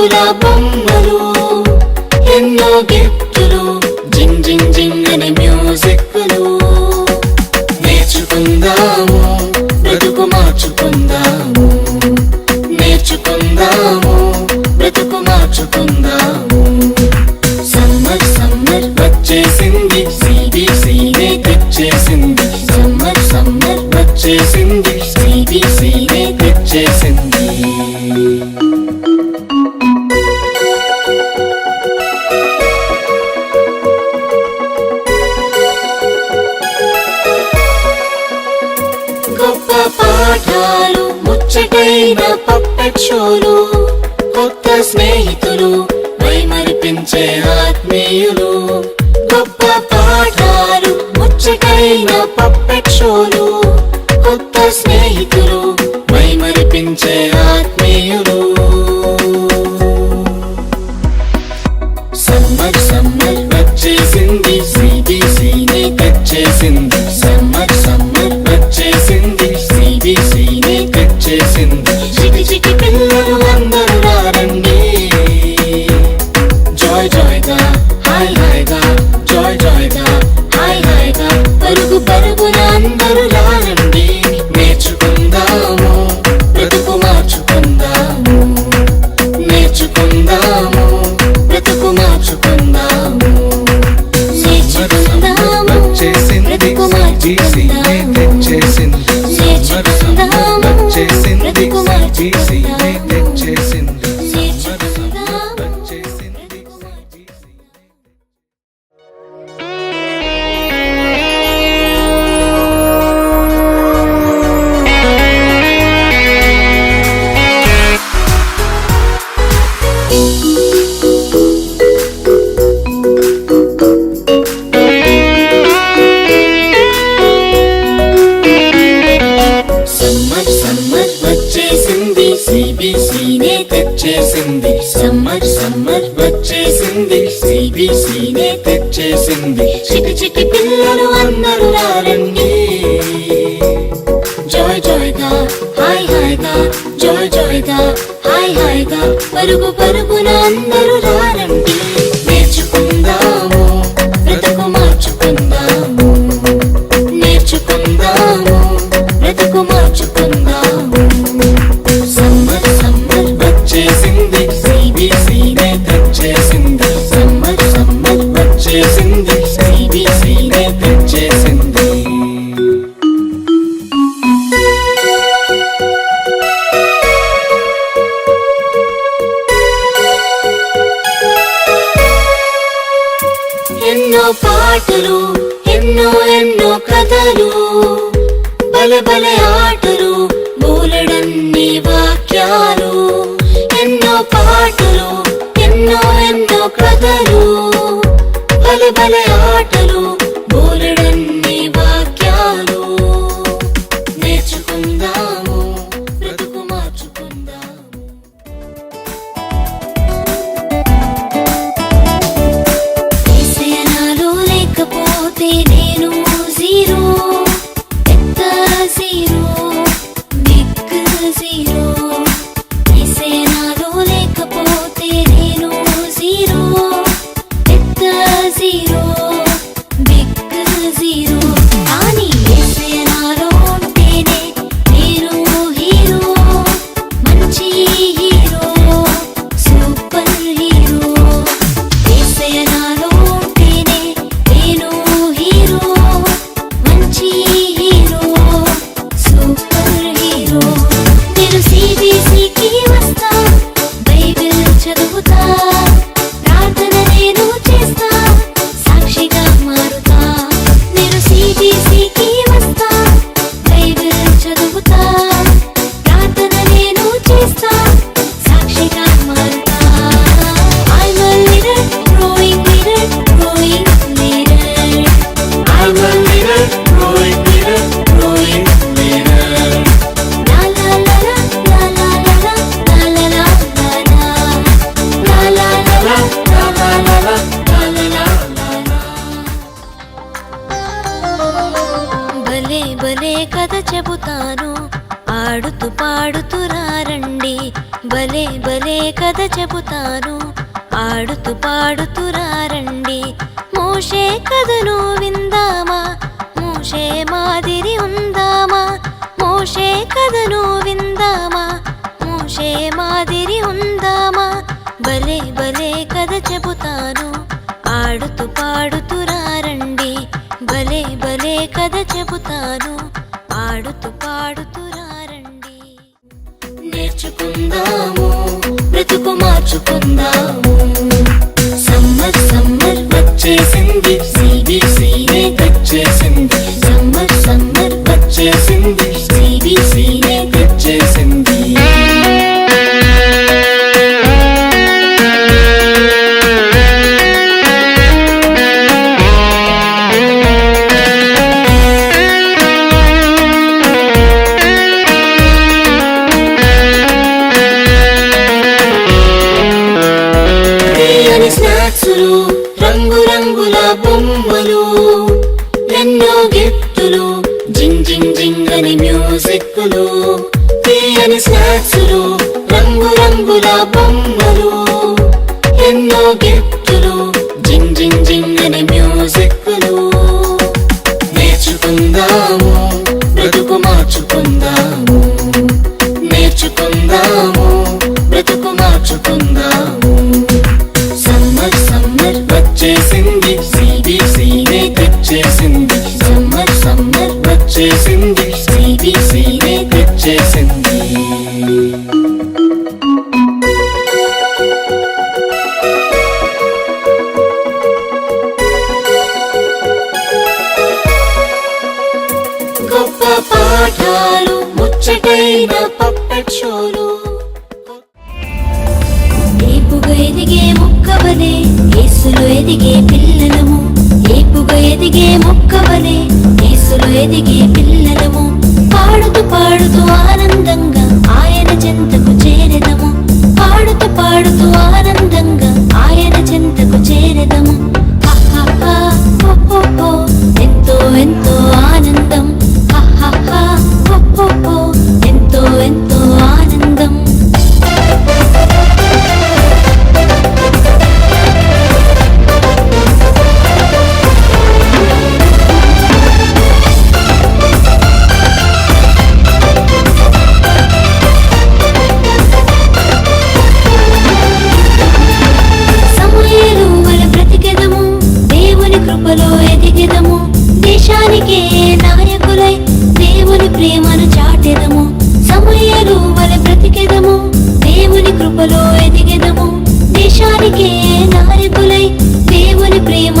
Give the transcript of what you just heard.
రంగుల బొమ్మలు ఎన్నో గిఫ్టులు జింగ్ జింగ్ జింగ్ అనే మ్యూజిక్లు నేర్చుకుందాము బ్రతుకు మార్చుకుందాము నేర్చుకుందాము బ్రతుకు మార్చుకుందాము సమ్మర్ సమ్మర్ వచ్చేసింది CBCనే తెచ్చేసింది సమ్మర్ సమ్మర్ వచ్చేసింది CBCనే తెచ్చేసింది గొప్ప పాఠాలు ముచ్చటైన పప్పెట్ షోలు కొత్త స్నేహితులు మైమరిపించే ఆత్మీయులు గొప్ప పాఠాలు ముచ్చటైన పప్పెట్ షోలు కొత్త స్నేహితులు మైమరిపించే ఆత్మీయులు సమ్మర్ సమ్మర్ వచ్చేసింది CBCనే తెచ్చేసింది సమ్మర్ సమ్మర్ వచ్చేసింది CBCనే తెచ్చేసింది చిటి చిటి పిల్లలు అందరూ రండి జాయ్ జాయ్ గా హాయ్ హాయ్ గా జాయ్ జాయ్ గా హాయ్ హాయ్ గా పరుగు పరుగున అందరూ రండి నేర్చుకుందాము బ్రతుకు మార్చుకుందాము నేర్చుకుందాము బ్రతుకు మార్చుకుందాము వచ్చేసింది CBCనే తెచ్చేసింది సమ్మర్ సమ్మర్ వచ్చేసింది CBCనే తెచ్చేసింది సమ్మర్ సమ్మర్ వచ్చేసింది సమ్మర్ సమ్మర్ వచ్చేసింది CBCనే తెచ్చేసింది సమ్మర్ సమ్మర్ వచ్చేసింది CBCనే తెచ్చేసింది చిటి చిటి పిల్లలు అందరూ రండి జాయ్ జాయ్ గా హాయ్ హాయ్ గా జాయ్ జాయ్ గా హాయ్ హాయ్ గా పరుగు పరుగున అందరూ రండి నేర్చుకుందాము బ్రతుకు మార్చుకుందాము నేర్చుకుందాము బ్రతుకు మార్చుకుందాము సమ్మర్ సమ్మర్ వచ్చేసింది CBCనే తెచ్చేసింది సమ్మర్ సమ్మర్ వచ్చేసింది CBCనే తెచ్చేసింది ఎన్నో పాటలు ఎన్నో ఎన్నో కథలు బలె బలె ఆటలు బోలెడన్ని వాక్యాలు ఎన్నో పాటలు ఎన్నో ఎన్నో కథలు బలె బలె ఆటలు బోలెడన్ని వాక్యాలు నేర్చుకుందాము బ్రతుకు మార్చుకుందాము నాలో లేకపోతే నేను జీరో జీరో బిగ్ జీరో నాలో లేకపోతే నేను జీరో పెద్ద జీరో బిగ్ జీరో కానీ నాలో ఉంటేనే నేను హీరో మంచి హీరో సూపర్ హీరో నాలో ఉంటేనే నేను హీరో మంచి హీరో సూపర్ హీరో నేను CBCకి వస్తా బైబిల్ చదువుతా ప్రార్థన నేను చేస్తా సాక్షిగా మారుతా నేను CBCకి వస్తా బైబిల్ చదువుతా ప్రార్థన నేను చేస్తా సాక్షిగా మారుతా I'm a leader, growing leader, growing leader. I'm a leader, growing leader, growing leader. La la la la la la la la la la la la la la la la la la la la. భలే భలే కథ చెబుతాను ఆడుతూ పాడుతూ రండి భలే భలే భలే కథ చెబుతాను ఆడుతూ పాడుతూ రండి మోషే కథను విందామా మోషే మాదిరి ఉందామా మోషే కథను విందామా మోషే మాదిరి ఉందామా భలే భలే కథ చెబుతాను ఆడుతూ పాడుతూ రండి భలే భలే కథ చెబుతాను ఆడుతూ పాడుతూ రండి నేర్చుకుందాము బ్రతుకు మార్చుకుందాము సమ్మర్ సమ్మర్ వచ్చేసింది CBCనే తెచ్చేసింది సమ్మర్ సమ్మర్ వచ్చేసింది CBCనే తెచ్చేసింది స్నాక్సులు రంగు రంగుల బొమ్మలు ఎన్నో గిఫ్టులు జింగ్ జింగ్ జింగ్ అని మ్యూజిక్లు తీయని స్నాక్సులు రంగు రంగుల బొమ్మలు ఎన్నో గిఫ్టులు జింగ్ జింగ్ జింగ్ అని మ్యూజిక్లు నేర్చుకుందాము బ్రతుకు మార్చుకుందాము నేర్చుకుందాము బ్రతుకు మార్చుకుందాము సమ్మర్ సమ్మర్ వచ్చేసింది CBCనే తెచ్చేసింది సమ్మర్ సమ్మర్ వచ్చేసింది CBCనే తెచ్చేసింది గొప్ప పాఠాలు ముచ్చటైన పప్పెట్ షోలు ఏపుగా ఎదిగే మొక్కవలే యేసులో ఎదిగే పిల్లలము ఏపుగా ఎదిగే మొక్కవలే యేసులో ఎదిగే పిల్లలము పాడుతూ పాడుతూ ఆనందంగా ఆయన చెంతకు చేరెదము పాడుతూ పాడుతూ ఆనందంగా ఆయన చెంతకు చేరెదము హహహా హోహోహో ఎంతో ఎంతో ఆనందం హహహా హోహోహో ఎంతో ఎంతో ఆనందం దేశానికే నాయకులై దేవుని ప్రేమను చాటెదము సమూయేలు వలె బ్రతికెదము దేవుని కృపలో ఎదిగెదము దేశానికే నాయకులై దేవుని ప్రేమ